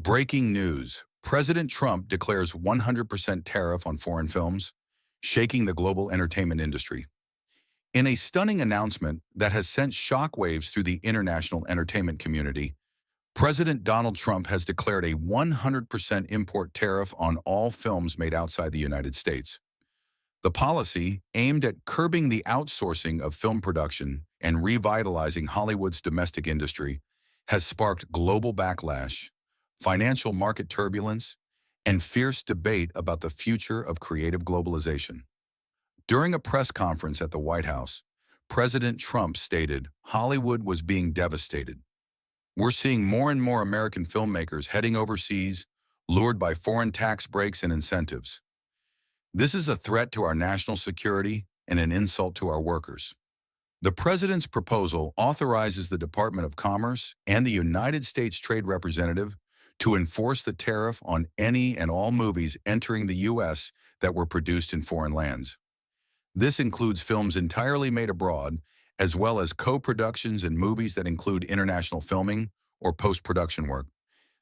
Breaking news. President Trump declares 100% tariff on foreign films, shaking the global entertainment industry. In a stunning announcement that has sent shockwaves through the international entertainment community, President Donald Trump has declared a 100% import tariff on all films made outside the United States. The policy, aimed at curbing the outsourcing of film production and revitalizing Hollywood's domestic industry, has sparked global backlash, financial market turbulence, and fierce debate about the future of creative globalization. During a press conference at the White House, President Trump stated Hollywood was being devastated. We're seeing more and more American filmmakers heading overseas, lured by foreign tax breaks and incentives. This is a threat to our national security and an insult to our workers. The president's proposal authorizes the Department of Commerce and the United States Trade Representative to enforce the tariff on any and all movies entering the U.S. that were produced in foreign lands. This includes films entirely made abroad, as well as co-productions and movies that include international filming or post-production work.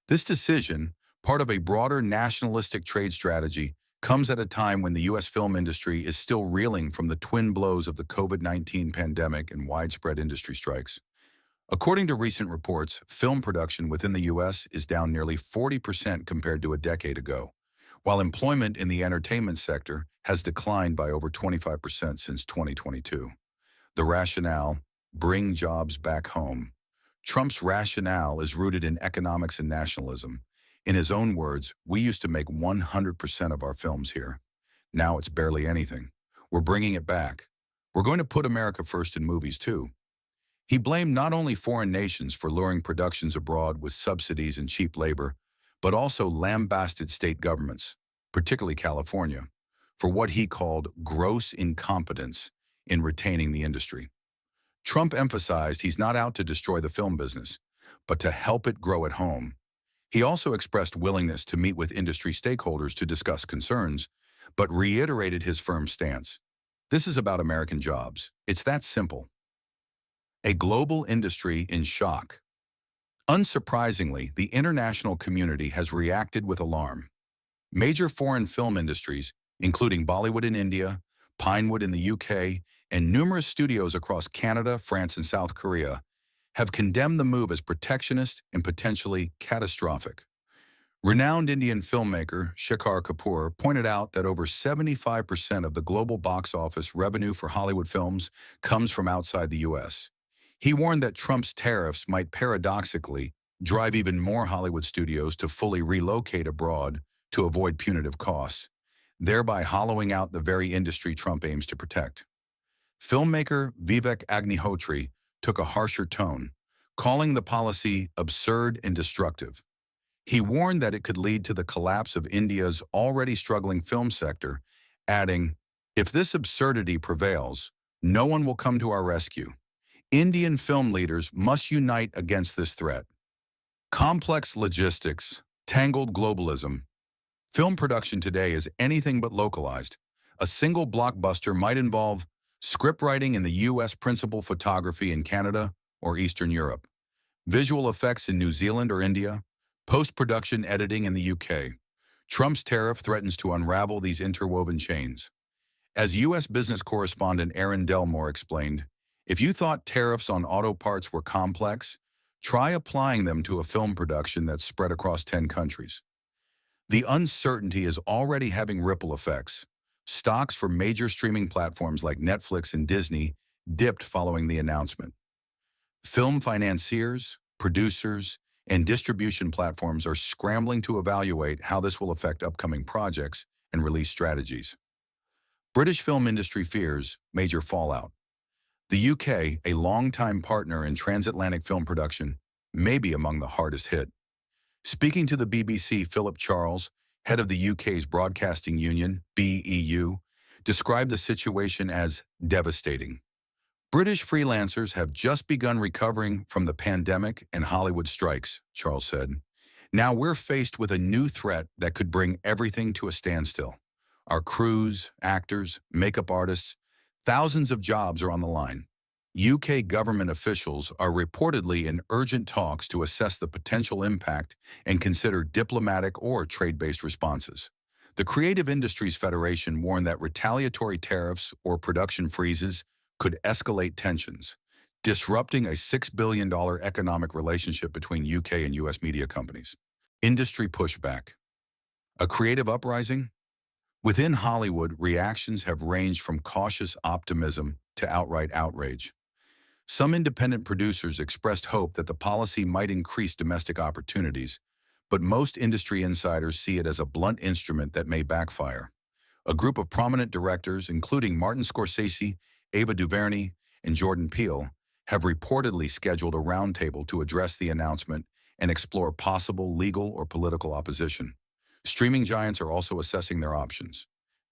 This decision, part of a broader nationalistic trade strategy, comes at a time when the U.S. film industry is still reeling from the twin blows of the COVID-19 pandemic and widespread industry strikes. According to recent reports, film production within the U.S. is down nearly 40% compared to a decade ago, while employment in the entertainment sector has declined by over 25% since 2022. The rationale: bring jobs back home. Trump's rationale is rooted in economics and nationalism. In his own words, we used to make 100% of our films here. Now it's barely anything. We're bringing it back. We're going to put America first in movies too. He blamed not only foreign nations for luring productions abroad with subsidies and cheap labor, but also lambasted state governments, particularly California, for what he called gross incompetence in retaining the industry. Trump emphasized he's not out to destroy the film business, but to help it grow at home. He also expressed willingness to meet with industry stakeholders to discuss concerns, but reiterated his firm stance. This is about American jobs. It's that simple. A global industry in shock. Unsurprisingly, the international community has reacted with alarm. Major foreign film industries, including Bollywood in India, Pinewood in the UK, and numerous studios across Canada, France, and South Korea, have condemned the move as protectionist and potentially catastrophic. Renowned Indian filmmaker Shekhar Kapoor pointed out that over 75% of the global box office revenue for Hollywood films comes from outside the U.S. He warned that Trump's tariffs might paradoxically drive even more Hollywood studios to fully relocate abroad to avoid punitive costs, thereby hollowing out the very industry Trump aims to protect. Filmmaker Vivek Agnihotri took a harsher tone, calling the policy absurd and destructive. He warned that it could lead to the collapse of India's already struggling film sector, adding, "If this absurdity prevails, no one will come to our rescue. Indian film leaders must unite against this threat." Complex logistics, tangled globalism. Film production today is anything but localized. A single blockbuster might involve script writing in the U.S., principal photography in Canada or Eastern Europe, visual effects in New Zealand or India, post-production editing in the UK. Trump's tariff threatens to unravel these interwoven chains. As U.S. business correspondent Aaron Delmore explained, if you thought tariffs on auto parts were complex, try applying them to a film production that's spread across 10 countries. The uncertainty is already having ripple effects. Stocks for major streaming platforms like Netflix and Disney dipped following the announcement. Film financiers, producers, and distribution platforms are scrambling to evaluate how this will affect upcoming projects and release strategies. British film industry fears major fallout. The UK, a longtime partner in transatlantic film production, may be among the hardest hit. Speaking to the BBC, Philip Charles, head of the UK's Broadcasting Union, BEU, described the situation as devastating. British freelancers have just begun recovering from the pandemic and Hollywood strikes, Charles said. Now we're faced with a new threat that could bring everything to a standstill. Our crews, actors, makeup artists, thousands of jobs are on the line. UK government officials are reportedly in urgent talks to assess the potential impact and consider diplomatic or trade-based responses. The Creative Industries Federation warned that retaliatory tariffs or production freezes could escalate tensions, disrupting a $6 billion economic relationship between UK and US media companies. Industry pushback. A creative uprising? Within Hollywood, reactions have ranged from cautious optimism to outright outrage. Some independent producers expressed hope that the policy might increase domestic opportunities, but most industry insiders see it as a blunt instrument that may backfire. A group of prominent directors, including Martin Scorsese, Ava DuVernay, and Jordan Peele, have reportedly scheduled a roundtable to address the announcement and explore possible legal or political opposition. Streaming giants are also assessing their options.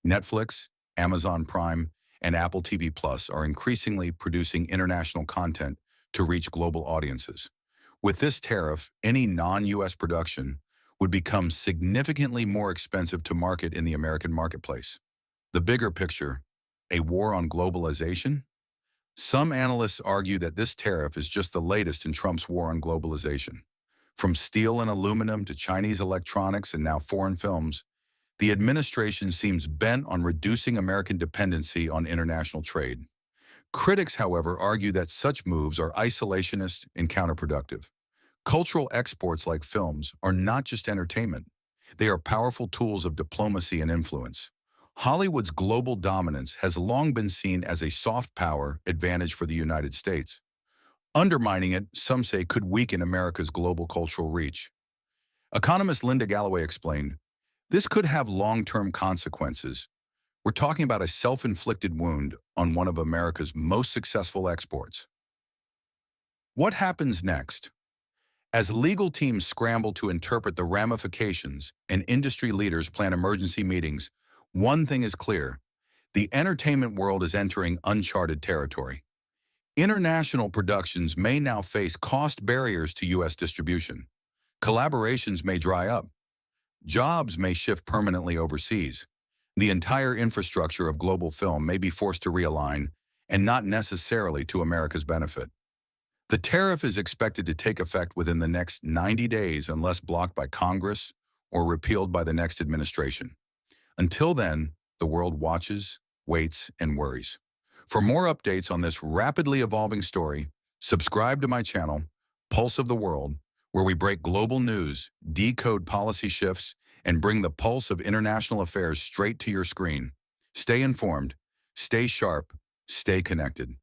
Netflix, Amazon Prime, and Apple TV Plus are increasingly producing international content to reach global audiences. With this tariff, any non-US production would become significantly more expensive to market in the American marketplace. The bigger picture, a war on globalization? Some analysts argue that this tariff is just the latest in Trump's war on globalization. From steel and aluminum to Chinese electronics and now foreign films, the administration seems bent on reducing American dependency on international trade. Critics, however, argue that such moves are isolationist and counterproductive. Cultural exports like films are not just entertainment. They are powerful tools of diplomacy and influence. Hollywood's global dominance has long been seen as a soft power advantage for the United States. Undermining it, some say, could weaken America's global cultural reach. Economist Linda Galloway explained, "This could have long-term consequences. We're talking about a self-inflicted wound on one of America's most successful exports." What happens next? As legal teams scramble to interpret the ramifications and industry leaders plan emergency meetings, one thing is clear: the entertainment world is entering uncharted territory. International productions may now face cost barriers to U.S. distribution. Collaborations may dry up. Jobs may shift permanently overseas. The entire infrastructure of global film may be forced to realign, and not necessarily to America's benefit. The tariff is expected to take effect within the next 90 days unless blocked by Congress or repealed by the next administration. Until then, the world watches, waits, and worries. For more updates on this rapidly evolving story, subscribe to my channel, Pulse of the World, where we break global news, decode policy shifts, and bring the pulse of international affairs straight to your screen. Stay informed, stay sharp, stay connected.